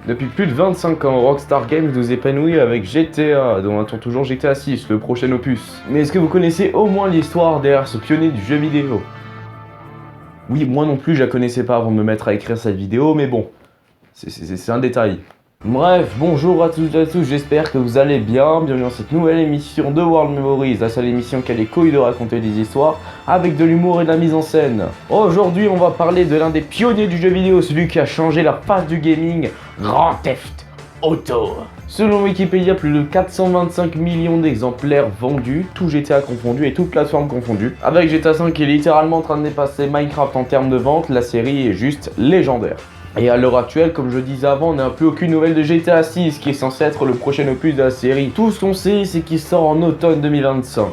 Depuis plus de 25 ans, Rockstar Games nous épanouit avec GTA, dont on attend toujours GTA 6, le prochain opus. Mais est-ce que vous connaissez au moins l'histoire derrière ce pionnier du jeu vidéo? Oui, moi non plus, je la connaissais pas avant de me mettre à écrire cette vidéo, mais bon, c'est un détail. Bref, bonjour à toutes et à tous, j'espère que vous allez bien. Bienvenue dans cette nouvelle émission de World Memories, la seule émission qui a les couilles de raconter des histoires avec de l'humour et de la mise en scène. Aujourd'hui, on va parler de l'un des pionniers du jeu vidéo, celui qui a changé la face du gaming, Grand Theft Auto. Selon Wikipédia, plus de 425 millions d'exemplaires vendus, tout GTA confondu et toutes plateformes confondues. Avec GTA V qui est littéralement en train de dépasser Minecraft en termes de vente, la série est juste légendaire. Et à l'heure actuelle, comme je disais avant, on n'a plus aucune nouvelle de GTA 6 qui est censé être le prochain opus de la série. Tout ce qu'on sait, c'est qu'il sort en automne 2025.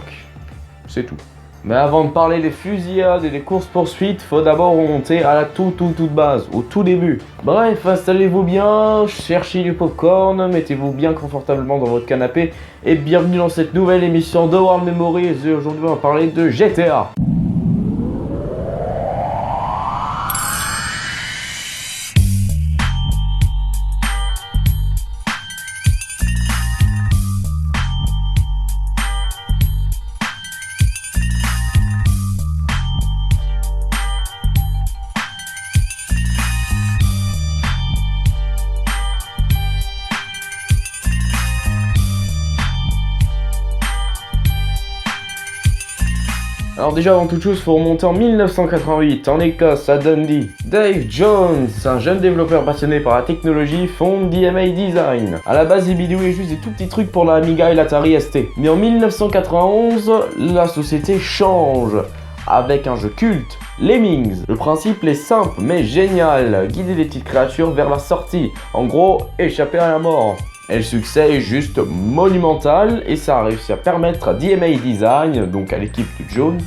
C'est tout. Mais avant de parler des fusillades et des courses-poursuites, faut d'abord remonter à la toute base, au tout début. Bref, installez-vous bien, cherchez du popcorn, mettez-vous bien confortablement dans votre canapé et bienvenue dans cette nouvelle émission de World Memories. Et aujourd'hui, on va parler de GTA. Alors déjà avant toute chose, faut remonter en 1988, en Écosse, à Dundee. Dave Jones, un jeune développeur passionné par la technologie, fonde DMA Design. À la base, il bidouillait juste des tout petits trucs pour la Amiga et l'Atari ST. Mais en 1991, la société change, avec un jeu culte, Lemmings. Le principe est simple mais génial, guider des petites créatures vers la sortie. En gros, échapper à la mort. Et le succès est juste monumental et ça a réussi à permettre à DMA Design, donc à l'équipe de Jones,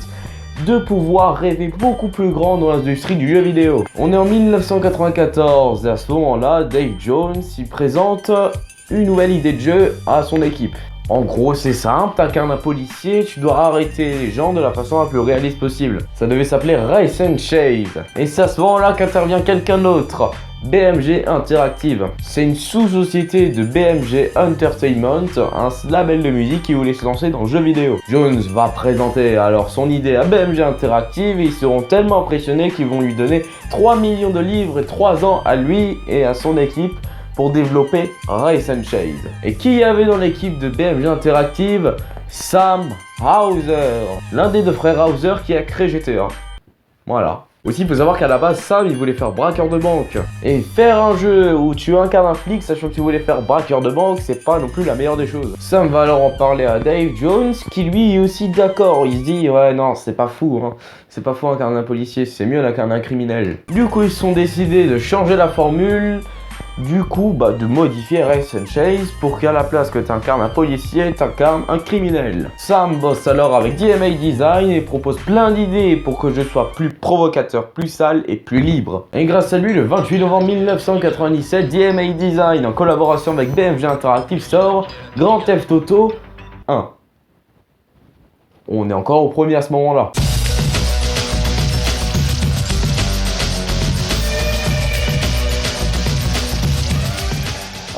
de pouvoir rêver beaucoup plus grand dans l'industrie du jeu vidéo. On est en 1994 et à ce moment-là, Dave Jones il présente une nouvelle idée de jeu à son équipe. En gros, c'est simple, t'incarnes un policier, tu dois arrêter les gens de la façon la plus réaliste possible. Ça devait s'appeler Race and Chase. Et c'est à ce moment-là qu'intervient quelqu'un d'autre. BMG Interactive. C'est une sous-société de BMG Entertainment, un label de musique qui voulait se lancer dans le jeu vidéo. Jones va présenter alors son idée à BMG Interactive et ils seront tellement impressionnés qu'ils vont lui donner 3 millions de livres et 3 ans à lui et à son équipe pour développer Race and Chase. Et qui y avait dans l'équipe de BMG Interactive? Sam Houser, l'un des deux frères Houser qui a créé GTA. Voilà. Aussi, il faut savoir qu'à la base, Sam, il voulait faire braqueur de banque. Et faire un jeu où tu incarnes un flic, sachant que tu voulais faire braqueur de banque, c'est pas non plus la meilleure des choses. Sam va alors en parler à Dave Jones, qui lui est aussi d'accord. Il se dit, ouais, non, c'est pas fou, hein. C'est pas fou incarner un policier, c'est mieux d'incarner un criminel. Du coup, ils sont décidés de changer la formule. Du coup, de modifier Race and Chase pour qu'à la place que tu incarnes un policier, tu incarnes un criminel. Sam bosse alors avec DMA Design et propose plein d'idées pour que le jeu soit plus provocateur, plus sale et plus libre. Et grâce à lui, le 28 novembre 1997, DMA Design, en collaboration avec BMG Interactive, sort Grand Theft Auto 1. On est encore au premier à ce moment-là.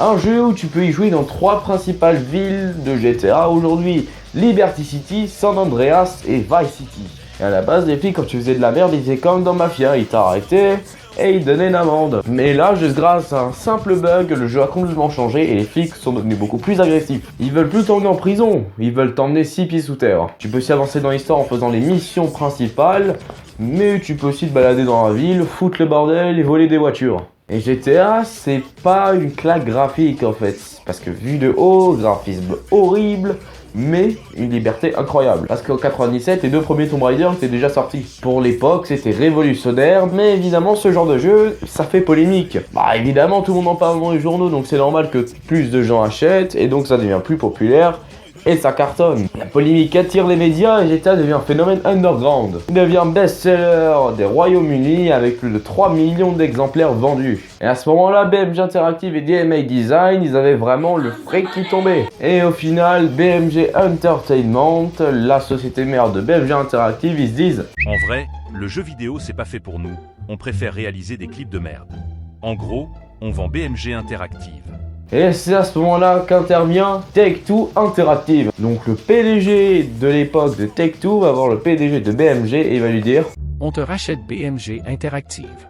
Un jeu où tu peux y jouer dans 3 principales villes de GTA aujourd'hui, Liberty City, San Andreas et Vice City. Et à la base, les flics, quand tu faisais de la merde, ils faisaient comme dans Mafia, ils t'arrêtaient et ils donnaient une amende. Mais là, juste grâce à un simple bug, le jeu a complètement changé et les flics sont devenus beaucoup plus agressifs. Ils veulent plus t'emmener en prison, ils veulent t'emmener 6 pieds sous terre. Tu peux aussi avancer dans l'histoire en faisant les missions principales, mais tu peux aussi te balader dans la ville, foutre le bordel et voler des voitures. Et GTA, c'est pas une claque graphique en fait, parce que vu de haut, graphisme horrible, mais une liberté incroyable. Parce qu'en 97, les 2 premiers Tomb Raider étaient déjà sortis. Pour l'époque, c'était révolutionnaire, mais évidemment, ce genre de jeu, ça fait polémique. Évidemment, tout le monde en parle dans les journaux, donc c'est normal que plus de gens achètent, et donc ça devient plus populaire. Et ça cartonne. La polémique attire les médias et GTA devient un phénomène underground. Il devient best-seller des Royaumes-Unis avec plus de 3 millions d'exemplaires vendus. Et à ce moment-là, BMG Interactive et DMA Design, ils avaient vraiment le fric qui tombait. Et au final, BMG Entertainment, la société mère de BMG Interactive, ils se disent En vrai, le jeu vidéo c'est pas fait pour nous, on préfère réaliser des clips de merde. En gros, on vend BMG Interactive. Et c'est à ce moment-là qu'intervient Take-Two Interactive. Donc le PDG de l'époque de Take-Two va voir le PDG de BMG et il va lui dire « On te rachète BMG Interactive. »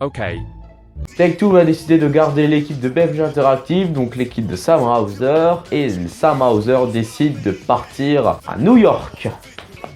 Ok. Take-Two va décider de garder l'équipe de BMG Interactive, donc l'équipe de Sam Hauser, et Sam Hauser décide de partir à New York,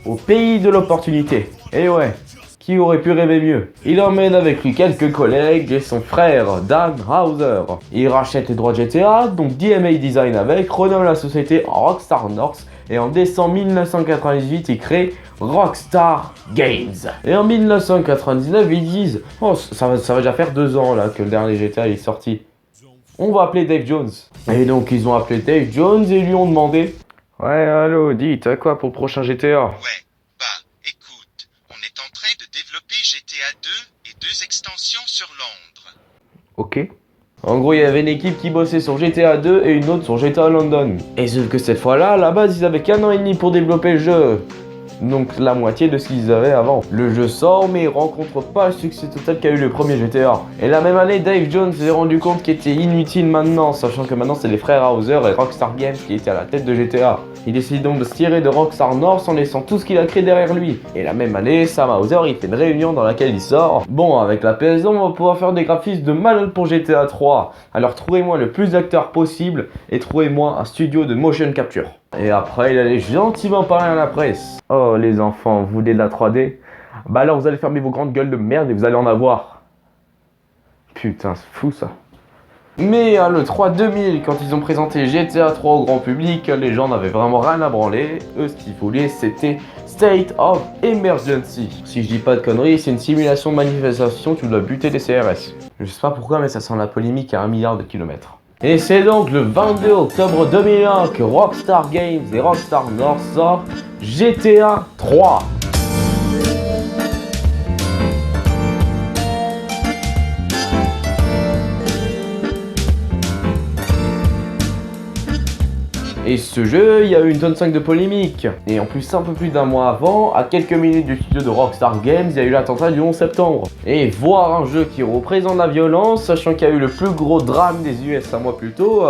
au pays de l'opportunité. Et ouais, qui aurait pu rêver mieux? Il emmène avec lui quelques collègues et son frère, Dan Hauser. Il rachète les droits de GTA, donc DMA Design avec, renomme la société en Rockstar North, et en décembre 1998, il crée Rockstar Games. Et en 1999, ils disent « Oh, ça va déjà faire 2 ans là que le dernier GTA est sorti. On va appeler Dave Jones. » Et donc ils ont appelé Dave Jones et lui ont demandé « Ouais, allô, dis, t'as quoi pour le prochain GTA ?» Ouais, bah, écoute, on est en train de développer GTA 2 et 2 extensions sur Londres. Ok. En gros, il y avait une équipe qui bossait sur GTA 2 et une autre sur GTA London. Et sauf que cette fois-là, à la base, ils avaient qu'1 an et demi pour développer le jeu. Donc la moitié de ce qu'ils avaient avant. Le jeu sort mais il rencontre pas le succès total qu'a eu le premier GTA. Et la même année, Dave Jones s'est rendu compte qu'il était inutile maintenant, sachant que maintenant c'est les frères Hauser et Rockstar Games qui étaient à la tête de GTA. Il décide donc de se tirer de Rockstar North en laissant tout ce qu'il a créé derrière lui. Et la même année, Sam Hauser il fait une réunion dans laquelle il sort. Bon, avec la PS2, on va pouvoir faire des graphismes de malade pour GTA 3. Alors trouvez-moi le plus d'acteurs possible et trouvez-moi un studio de motion capture. Et après, il allait gentiment parler à la presse. Oh les enfants, vous voulez de la 3D? Bah alors vous allez fermer vos grandes gueules de merde et vous allez en avoir. Putain, c'est fou ça. Mais à l'E3 2000, quand ils ont présenté GTA 3 au grand public, les gens n'avaient vraiment rien à branler. Eux, ce qu'ils voulaient, c'était State of Emergency. Si je dis pas de conneries, c'est une simulation de manifestation, tu dois buter des CRS. Je sais pas pourquoi, mais ça sent la polémique à 1 milliard de kilomètres. Et c'est donc le 22 octobre 2001 que Rockstar Games et Rockstar North sortent GTA 3. Et ce jeu, il y a eu une tonne 5 de polémique. Et en plus, un peu plus d'1 mois avant, à quelques minutes du studio de Rockstar Games, il y a eu l'attentat du 11 septembre. Et voir un jeu qui représente la violence, sachant qu'il y a eu le plus gros drame des US un mois plus tôt,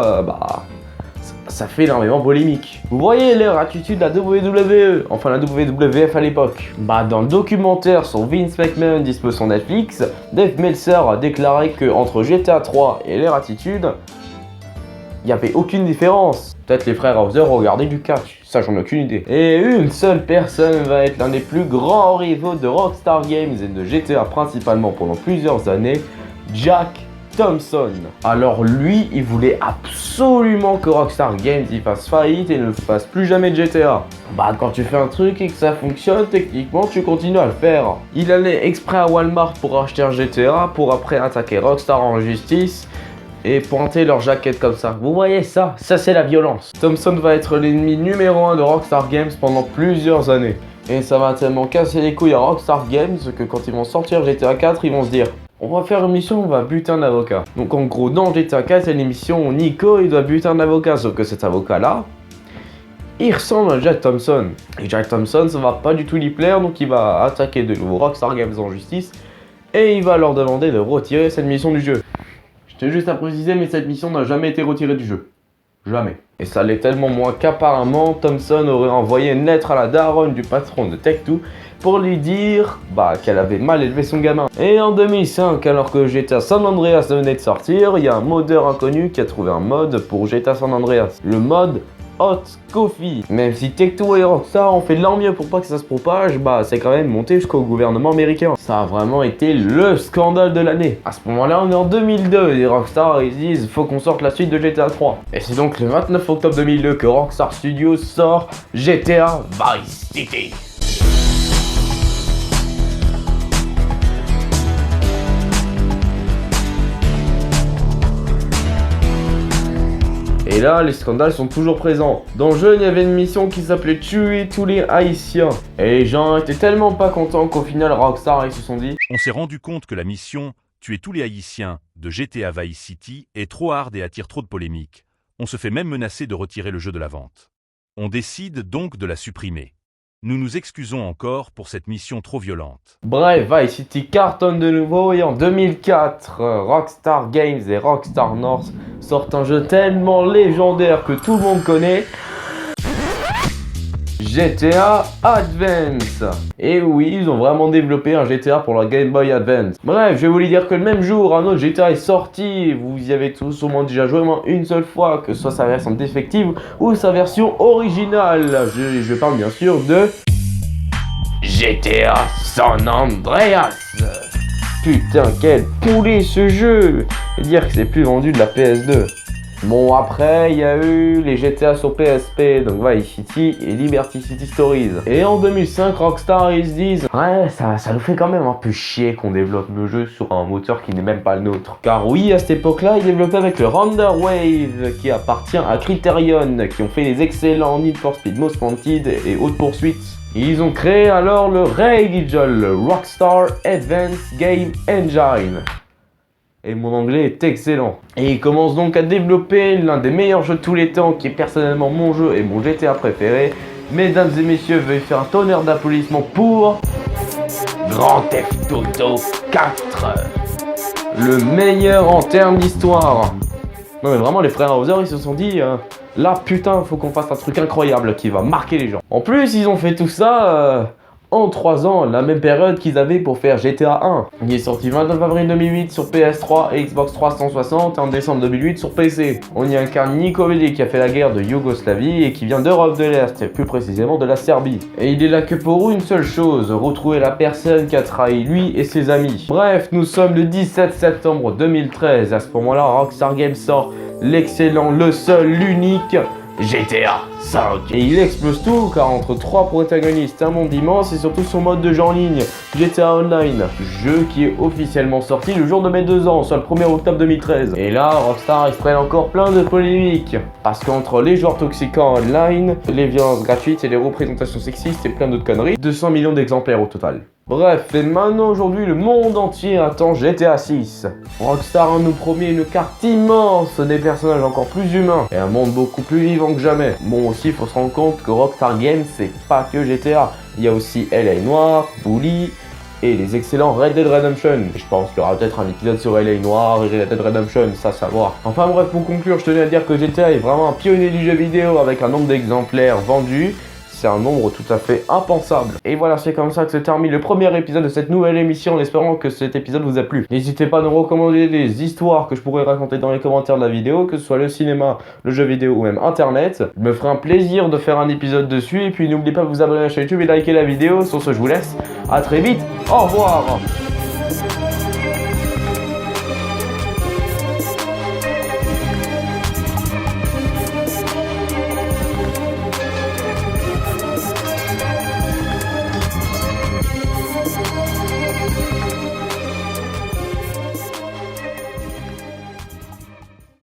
ça fait énormément polémique. Vous voyez leur attitude de la WWE, enfin la WWF à l'époque. Dans le documentaire sur Vince McMahon dispo sur Netflix, Dave Meltzer a déclaré que entre GTA 3 et leur attitude, il n'y avait aucune différence. Peut-être les frères Hauser regardaient du catch, ça j'en ai aucune idée. Et une seule personne va être l'un des plus grands rivaux de Rockstar Games et de GTA principalement pendant plusieurs années, Jack Thompson. Alors lui, il voulait absolument que Rockstar Games y fasse faillite et ne fasse plus jamais de GTA. Quand tu fais un truc et que ça fonctionne, techniquement tu continues à le faire. Il allait exprès à Walmart pour acheter un GTA, pour après attaquer Rockstar en justice et pointer leur jaquette comme ça. Vous voyez ça? Ça c'est la violence. Thompson va être l'ennemi numéro 1 de Rockstar Games pendant plusieurs années. Et ça va tellement casser les couilles à Rockstar Games que quand ils vont sortir GTA 4, ils vont se dire on va faire une mission, on va buter un avocat. Donc en gros, dans GTA 4, c'est l'émission où Nico il doit buter un avocat, sauf que cet avocat-là, il ressemble à Jack Thompson. Et Jack Thompson, ça va pas du tout lui plaire, donc il va attaquer de nouveau Rockstar Games en justice et il va leur demander de retirer cette mission du jeu. Je tiens juste à préciser, mais cette mission n'a jamais été retirée du jeu. Jamais. Et ça l'est tellement moins qu'apparemment, Thompson aurait envoyé une lettre à la daronne du patron de Take-Two pour lui dire qu'elle avait mal élevé son gamin. Et en 2005, alors que GTA San Andreas venait de sortir, il y a un modeur inconnu qui a trouvé un mode pour GTA San Andreas. Le mode Hot Coffee. Même si Take-Two et Rockstar ont fait de leur mieux pour pas que ça se propage, c'est quand même monté jusqu'au gouvernement américain. Ça a vraiment été le scandale de l'année. À ce moment-là, on est en 2002 et Rockstar ils disent faut qu'on sorte la suite de GTA 3. Et c'est donc le 29 octobre 2002 que Rockstar Studios sort GTA Vice City. Et là, les scandales sont toujours présents. Dans le jeu, il y avait une mission qui s'appelait tuer tous les Haïtiens. Et les gens étaient tellement pas contents qu'au final, Rockstar, ils se sont dit On s'est rendu compte que la mission « Tuer tous les Haïtiens » de GTA Vice City est trop hard et attire trop de polémiques. On se fait même menacer de retirer le jeu de la vente. On décide donc de la supprimer. nous nous excusons encore pour cette mission trop violente. Bref, Vice City cartonne de nouveau et en 2004, Rockstar Games et Rockstar North sortent un jeu tellement légendaire que tout le monde connaît. GTA Advance. Et oui, ils ont vraiment développé un GTA pour la Game Boy Advance. Bref, je voulais dire que le même jour, un autre GTA est sorti. Vous y avez tous au moins déjà joué au moins une seule fois, que ce soit sa version défective ou sa version originale. Je parle bien sûr de GTA San Andreas. Putain, quel poulet ce jeu. Et dire que c'est plus vendu de la PS2. Bon, après, il y a eu les GTA sur PSP, donc Vice City et Liberty City Stories. Et en 2005, Rockstar, ils se disent ouais, ça nous fait quand même un peu chier qu'on développe nos jeux sur un moteur qui n'est même pas le nôtre. Car oui, à cette époque-là, ils développaient avec le Render Wave, qui appartient à Criterion, qui ont fait les excellents Need for Speed Most Wanted et Haute Poursuite. Ils ont créé alors le Rage, le Rockstar Advanced Game Engine. Et mon anglais est excellent. Et il commence donc à développer l'un des meilleurs jeux de tous les temps, qui est personnellement mon jeu et mon GTA préféré. Mesdames et messieurs, veuillez faire un tonnerre d'applaudissements pour Grand Theft Auto 4. Le meilleur en termes d'histoire. Non mais vraiment, les frères Hauser, ils se sont dit là putain, faut qu'on fasse un truc incroyable qui va marquer les gens. En plus, ils ont fait tout ça en 3 ans, la même période qu'ils avaient pour faire GTA 1. Il est sorti 29 avril 2008 sur PS3 et Xbox 360 et en décembre 2008 sur PC. On y incarne Niko Bellic qui a fait la guerre de Yougoslavie et qui vient d'Europe de l'Est, et plus précisément de la Serbie. Et il est là que pour une seule chose, retrouver la personne qui a trahi lui et ses amis. Bref, nous sommes le 17 septembre 2013, à ce moment-là Rockstar Games sort l'excellent, le seul, l'unique GTA 5. Et il explose tout car entre 3 protagonistes, un monde immense et surtout son mode de jeu en ligne, GTA Online, jeu qui est officiellement sorti le jour de mes 2 ans, soit le 1er octobre 2013. Et là, Rockstar ils prennent encore plein de polémiques, parce qu'entre les joueurs toxiques en online, les violences gratuites et les représentations sexistes et plein d'autres conneries, 200 millions d'exemplaires au total. Bref, et maintenant aujourd'hui le monde entier attend GTA 6. Rockstar nous promet une carte immense, des personnages encore plus humains et un monde beaucoup plus vivant que jamais. Bon aussi, il faut se rendre compte que Rockstar Games c'est pas que GTA. Il y a aussi LA Noire, Bully et les excellents Red Dead Redemption. Je pense qu'il y aura peut-être un épisode sur LA Noire et Red Dead Redemption, ça savoir. Enfin bref, pour conclure, je tenais à dire que GTA est vraiment un pionnier du jeu vidéo avec un nombre d'exemplaires vendus. C'est un nombre tout à fait impensable. Et voilà, c'est comme ça que se termine le premier épisode de cette nouvelle émission en espérant que cet épisode vous a plu. N'hésitez pas à nous recommander des histoires que je pourrais raconter dans les commentaires de la vidéo, que ce soit le cinéma, le jeu vidéo ou même internet. Je me ferai un plaisir de faire un épisode dessus. Et puis n'oubliez pas de vous abonner à la chaîne YouTube et de liker la vidéo. Sur ce, je vous laisse. À très vite. Au revoir.